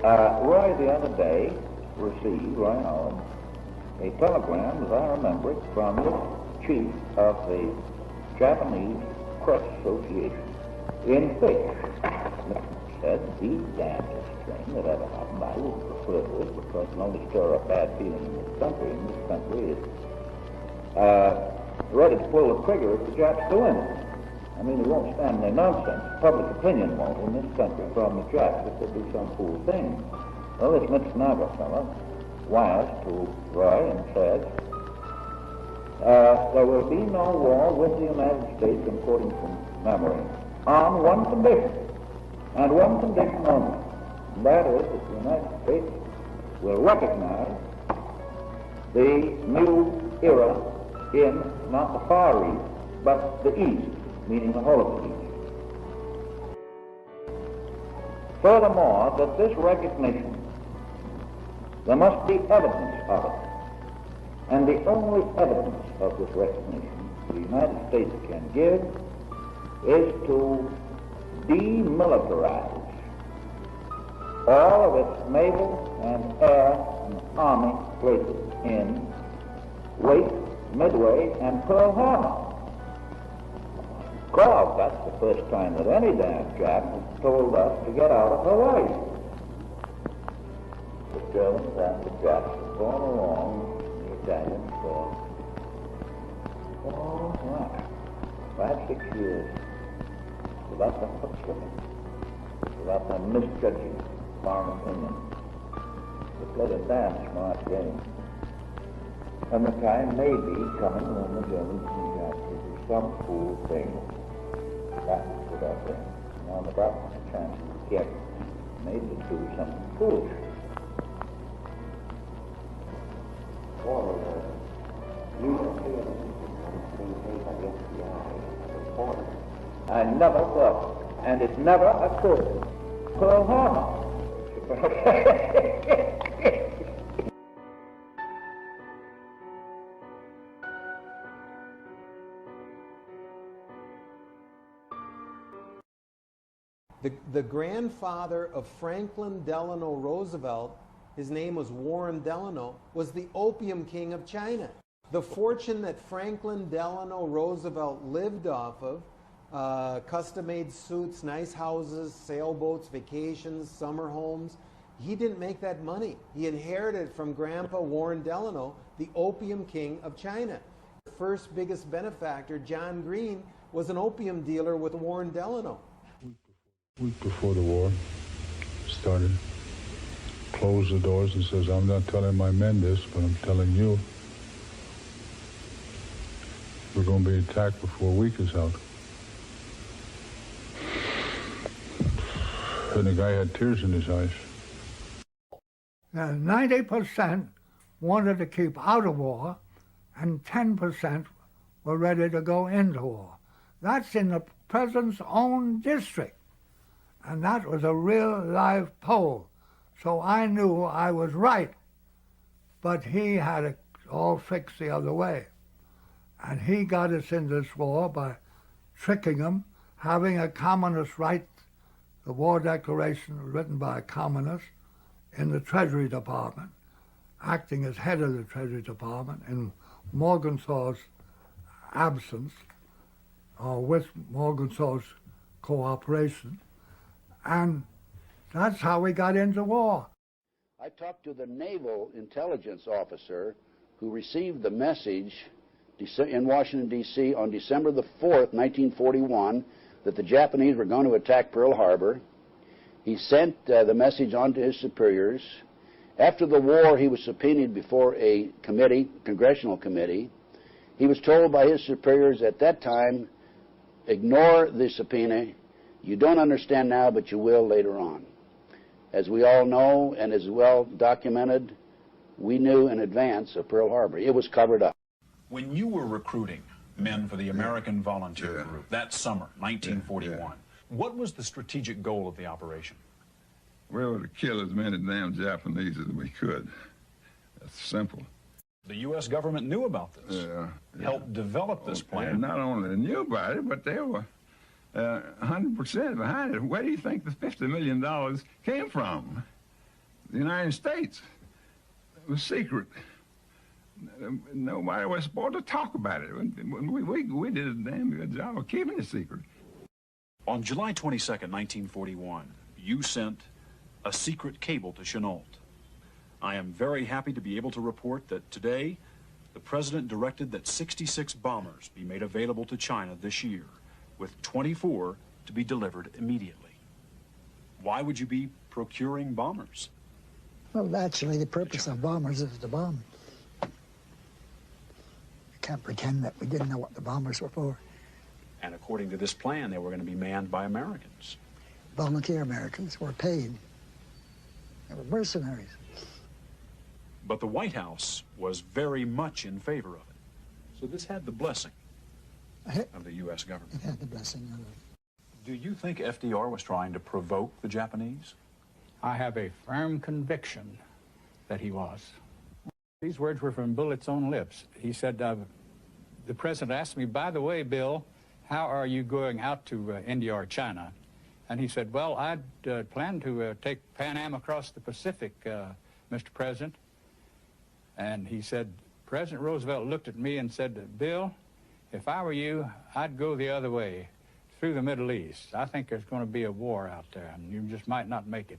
Roy the other day received, Roy Howard, a telegram, as I remember it, from the chief of the Japanese Press Association, in which said the damnedest thing that ever happened. I wouldn't refer to it because it only stir up bad feeling in this country. And this country is ready to pull the trigger if the Japs do anything. I mean, they won't stand any nonsense. Public opinion won't in this country from the Japs if they do some fool thing. Well, this Mistook fellow wires to Roy and says, there will be no war with the United States, I'm quoting from memory, on one condition, and one condition only. And that is that the United States will recognize the new era in not the Far East, but the East, meaning the whole of the East. Furthermore, that this recognition, there must be evidence of it. And the only evidence of this recognition the United States can give is to demilitarize all of its naval and air and army places in Wake, Midway, and Pearl Harbor. Well, that's the first time that any damn Jap has told us to get out of Hawaii. The Germans and the Japs have gone along, the Italians for, what, 5-6 years, without them hook-slipping, without them misjudging foreign opinion. They played a damn smart game. And the time may be coming when the Germans and Japs will do some fool thing. That's what I think. Now, about the chance to get made to do something foolish. I never thought, and it never occurred. Pearl Harbor. The grandfather of Franklin Delano Roosevelt, his name was Warren Delano, was the opium king of China. The fortune that Franklin Delano Roosevelt lived off of, custom-made suits, nice houses, sailboats, vacations, summer homes, he didn't make that money. He inherited it from Grandpa Warren Delano, the opium king of China. The first biggest benefactor, John Green, was an opium dealer with Warren Delano. A week before the war started, closed the doors and says, I'm not telling my men this, but I'm telling you. We're going to be attacked before a week is out. And the guy had tears in his eyes. 90% wanted to keep out of war, and 10% were ready to go into war. That's in the president's own district. And that was a real live poll. So I knew I was right. But he had it all fixed the other way. And he got us into this war by tricking them, having a communist right, the war declaration written by a communist in the Treasury Department, acting as head of the Treasury Department in Morgenthau's absence, or with Morgenthau's cooperation. And that's how we got into war. I talked to the naval intelligence officer who received the message in Washington, D.C. on December the 4th, 1941, that the Japanese were going to attack Pearl Harbor. He sent the message on to his superiors. After the war, he was subpoenaed before a committee, congressional committee. He was told by his superiors at that time, ignore the subpoena. You don't understand now, but you will later on. As we all know, and as well documented, we knew in advance of Pearl Harbor. It was covered up. When you were recruiting men for the American Volunteer Group that summer, 1941, what was the strategic goal of the operation? Well, to kill as many damn Japanese as we could. That's simple. The U.S. government knew about this, helped develop this plan. And not only knew about it, but they were 100% behind it. Where do you think the $50 million came from? the United States. It was secret. Nobody was supposed to talk about it. We did a damn good job of keeping it secret. On July 22nd, 1941, you sent a secret cable to Chenault. I am very happy to be able to report that today, the President directed that 66 bombers be made available to China this year, with 24 to be delivered immediately. Why would you be procuring bombers? Well, actually, the purpose of bombers is to bomb. You can't pretend that we didn't know what the bombers were for. And according to this plan, they were going to be manned by Americans. Volunteer Americans were paid. They were mercenaries. But the White House was very much in favor of it. So this had the blessing of the U.S. government. It had the blessing of it. Do you think FDR was trying to provoke the Japanese? I have a firm conviction that he was. These words were from Bullitt's own lips. He said, the president asked me, by the way, Bill, how are you going out to India or China? And he said, well, I'd planned to take Pan Am across the Pacific, Mr. President. And he said, President Roosevelt looked at me and said, Bill, if I were you, I'd go the other way, through the Middle East. I think there's going to be a war out there, and you just might not make it.